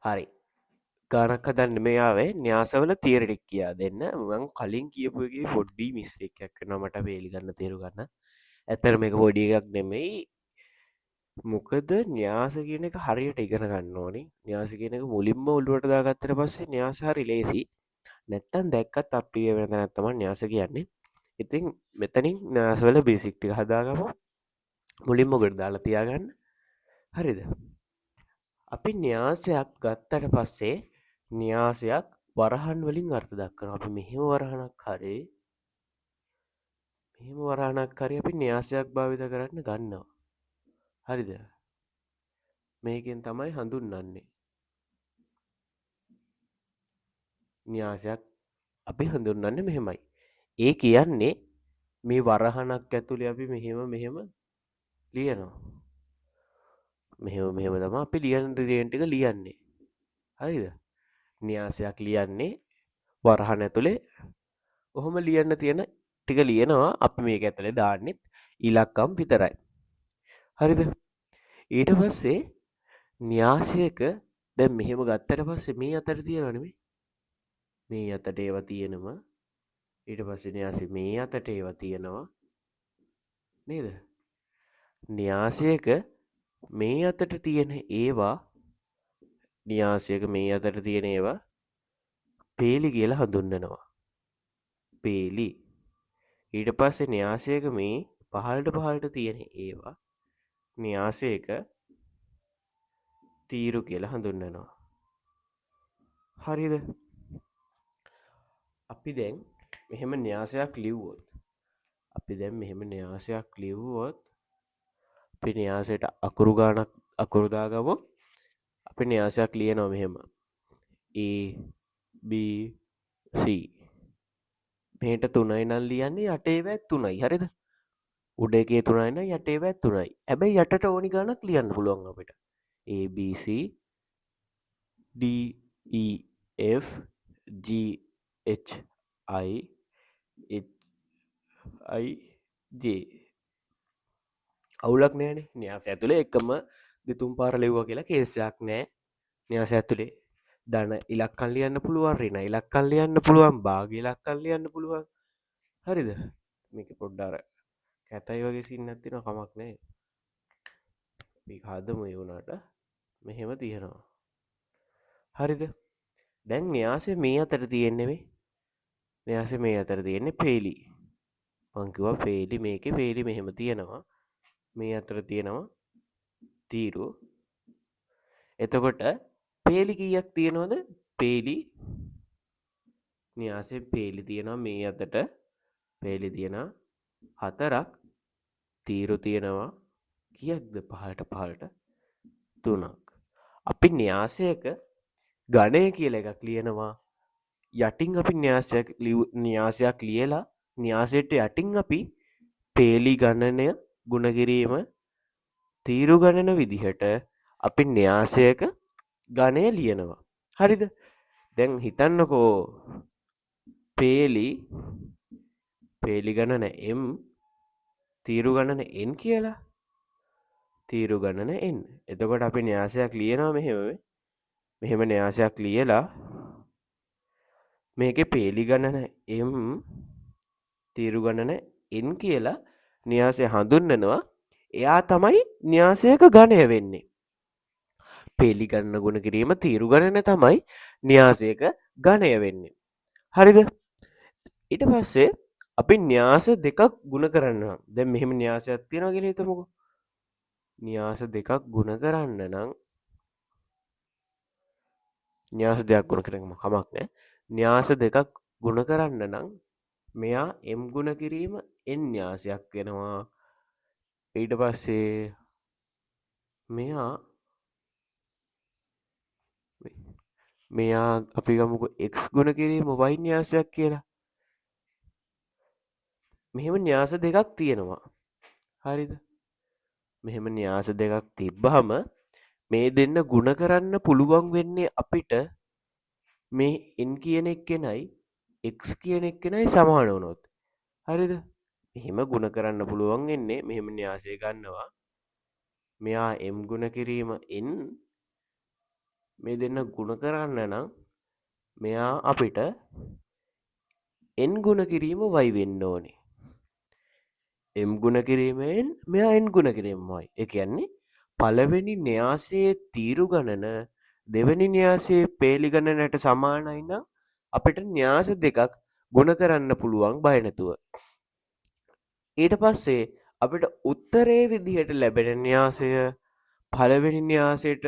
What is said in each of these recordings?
හරි. ගණක් හදන්න මේ ආවේ න්‍යාසවල තියරි ටික කියා දෙන්න. මම කලින් කියපු එකේ පොඩි මිස්ටේක් එකක් වෙනවා මට වේලි ගන්න තේරු ගන්න. ඇත්තට මේක පොඩි එකක් නෙමෙයි. මොකද න්‍යාස කියන එක හරියට ඉගෙන ගන්න ඕනේ. න්‍යාස කියන එක මුලින්ම ඔළුවට දාගත්තට පස්සේ න්‍යාස හරි ලේසි. නැත්තම් දැක්කත් අපි වෙන තැනක් තමයි න්‍යාස කියන්නේ. ඉතින් මෙතනින් න්‍යාසවල බේසික් ටික හදාගමු. මුලින්ම ඔකට දාලා තියාගන්න. හරිද? අපි න්‍යාසයක් ගත්තට පස්සේ න්‍යාසයක් වරහන් වලින් අර්ථ දක්වනවා. අපි මෙහෙම වරහනක් හරි අපි න්‍යාසයක් භාවිත කරන්න ගන්නවා. හරිද? මේකෙන් තමයි හඳුන්වන්නේ. න්‍යාසයක් අපි හඳුන්වන්නේ මෙහෙමයි. ඒ කියන්නේ මේ වරහනක් ඇතුලේ අපි මෙහෙම ලියනවා. මෙහෙම තමයි අපි ලියන දේ ටික ලියන්නේ. හරිද? න්‍යාසයක් ලියන්නේ වරහන් ඇතුලේ ඔහොම ලියන්න තියෙන ටික ලියනවා. අපි මේක ඇතුලේ දාන්නෙත් ඉලක්කම් විතරයි. හරිද? ඊට පස්සේ න්‍යාසයක දැන් මෙහෙම ගත්තට පස්සේ මේ අතට තියෙනව නෙමෙයි. මේ අතට ඒවා තියෙනවා. ඊට පස්සේ න්‍යාසෙ මේ අතට ඒවා තියෙනවා. නේද? න්‍යාසයක මේ අතට තියෙන ඒවා න්‍යාසයක මේ අතට තියෙන ඒවා පේලි කියලා හඳුන්වනවා. පේලි. ඊට පස්සේ න්‍යාසයක මේ පහළට තියෙන ඒවා න්‍යාසයක තීරු කියලා හඳුන්වනවා. හරිද? අපි දැන් මෙහෙම න්‍යාසයක් ලිව්වොත් අපි න්‍යාසයට අකුරු ගානක් අකුරු දාගමු. අපි න්‍යාසයක් ලියනවා මෙහෙම. A B C මෙහෙට 3යි නම් ලියන්නේ යට ඒවත් 3යි. හරිද? උඩ එකේ 3යි නම් යට ඒවත් 3යි. හැබැයි යටට ඕනි ගානක් ලියන්න පුළුවන් අපිට. A B C D E F G H I H I J අවුලක් නෑනේ. න්‍යාසය ඇතුලේ එකම දෙතුන් පාර ලිව්වා කියලා කේස් එකක් නෑ. න්‍යාසය ඇතුලේ ධන ඉලක්කම් ලියන්න පුළුවන්, ඍණ ඉලක්කම් ලියන්න පුළුවන්, භාග ඉලක්කම් ලියන්න පුළුවන්. හරිද? මේක පොඩ්ඩක් අර කැතයි වගේ සින්නක් තියෙනවා කමක් නෑ. මේක හදමු ඒ වුණාට මෙහෙම තියෙනවා. හරිද? දැන් න්‍යාසය මේ අතට තියෙන්නේ මේ. න්‍යාසය මේ අතට තියෙන්නේ පේලි. මං කිව්වා පේලි මේකේ පේලි මෙහෙම තියෙනවා. මේ අතර තියෙනවා තීරු. එතකොට පේලි කීයක් තියෙනවද? පේලි න්‍යාසයේ පේලි තියෙනවා මේ අතට. පේලි තියෙනවා 4ක්. තීරු තියෙනවා කීයක්ද? පහළට 3ක්. අපි න්‍යාසයක ගණය කියලා එකක් ලියනවා. යටින් අපි න්‍යාසයක් ලියලා න්‍යාසයට යටින් අපි පේලි ගණනය ගුණ කිරීම තීරු ගණන විදිහට අපි න්‍යාසයක ගණය ලියනවා. හරිද? දැන් හිතන්නකෝ පේලි ගණන m තීරු ගණන n කියලා. තීරු ගණන n. එතකොට අපි න්‍යාසයක් ලියනවා මෙහෙම න්‍යාසයක් ලියලා මේකේ පේලි ගණන m තීරු ගණන n කියලා න්‍යාසය හඳුන්වනවා. එයා තමයි න්‍යාසයක ගණය වෙන්නේ. පේලි ගණන ගුණ කිරීම තීරු ගණන තමයි න්‍යාසයක ගණය වෙන්නේ. හරිද? ඊට පස්සේ අපි න්‍යාස දෙකක් ගුණ කරනවා. දැන් මෙහෙම න්‍යාසයක් තියෙනවා කියලා හිතමුකෝ. න්‍යාස දෙකක් ගුණ කරන්න නම් න්‍යාස දෙකක් ගුණ කරගම කමක් නෑ. න්‍යාස දෙකක් ගුණ කරන්න නම් මෙයා m ගුණ කිරීම n න්‍යාසයක් වෙනවා. ඊට පස්සේ මෙයා අපි ගමුකෝ x ගුණ කිරීම y න්‍යාසයක් කියලා. මෙහෙම න්‍යාස දෙකක් තියෙනවා. හරිද? මෙහෙම න්‍යාස දෙකක් තිබ්බහම මේ දෙන්න ගුණ කරන්න පුළුවන් වෙන්නේ අපිට මේ n කියන එක්කෙනයි x කියන එක්කෙනයි සමාන වුණොත්. හරිද? මෙහෙම ගුණ කරන්න පුළුවන් වෙන්නේ මෙහෙම න්‍යාසය ගන්නවා. මෙයා m ගුණ කිරීම n මේ දෙන්න ගුණ කරන්න නම් මෙයා අපිට එන් ගුණ කිරීම වයි වෙන්න ඕනේ. එම් ගුණ කිරීමෙන් මෙයා එන් ගුණ කිරීමයි. ඒ කියන්නේ පළවෙනි න්‍යාසයේ තීරු ගණන දෙවෙනි න්‍යාසයේ පේලි ගණනට සමානයි නම් අපිට න්‍යාස දෙකක් ගුණ කරන්න පුළුවන් බය නැතුව. ඊට පස්සේ අපිට උත්තරේ විදිහට ලැබෙන න්‍යාසය පළවෙනි න්‍යාසයට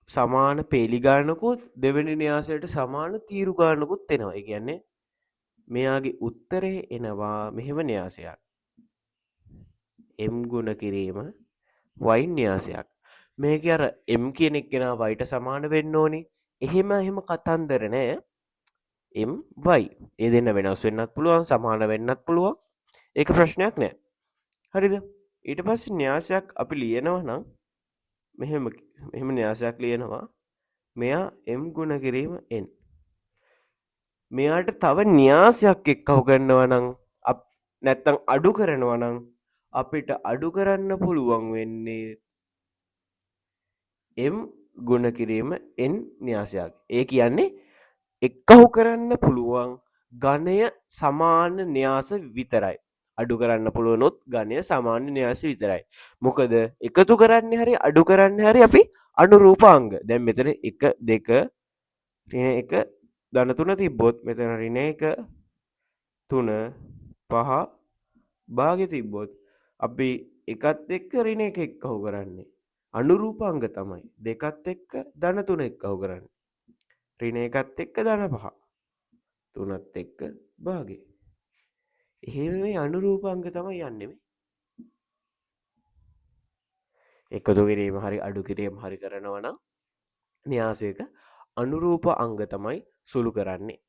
සමාන පේලි ගානකුත් දෙවෙනි න්‍යාසයට සමාන තීරු ගානකුත් එනවා. ඒ කියන්නේ මෙයාගේ උත්තරේ එනවා මෙහෙම න්‍යාසයක්. එම් ගුණ කිරීම y න්‍යාසයක්. මේක අර m කියන එක්කෙනා y ට සමාන වෙන්න ඕනි. එහෙම කතන්දර නෑ. m y ඒ දෙන්න වෙනස් වෙන්නත් පුළුවන් සමාන වෙන්නත් පුළුවන්. ඒක ප්‍රශ්නයක් නෑ. හරිද? ඊට පස්සේ න්‍යාසයක් අපි ලියනවා නම් මෙහෙම න්‍යාසයක් ලියනවා. මෙයා m ගුණ කිරීම n. මෙයාට තව න්‍යාසයක් එක්කව ගන්නවා නම් නැත්තම් අඩු කරනවා නම් අපිට අඩු කරන්න පුළුවන් වෙන්නේ m ගුණ කිරීම n න්‍යාසයක්. ඒ කියන්නේ එක්කහු කරන්න පුළුවන් ගණය සමාන න්‍යාස විතරයි. අඩු කරන්න පුළුවනොත් ගණය සමාන්‍ය න්‍යාස විතරයි. මොකද එකතු කරන්න හරි අඩු කරන්න හරි අපි අනුරූපාංග. දැන් මෙතන 1 2 ඍණ 1 ධන 3 තිබ්බොත් මෙතන ඍණ 1 3 5 භාගෙ තිබ්බොත් අපි එකත් එක්ක ඍණ 1 එක්කහු කරන්නේ. අනුරූපාංග තමයි. දෙකත් එක්ක ධන 3 එක්කහු කරන්නේ. ඍණ 1ත් එක්ක ධන 5 3ත් එක්ක භාගෙ. එහෙම මේ අනුරූපාංග තමයි යන්නේ මේ. එකතු කිරීම හරි අඩු කිරීම හරි කරනවා නම් න්‍යාසයක අනුරූප අංග තමයි සුළු කරන්නේ.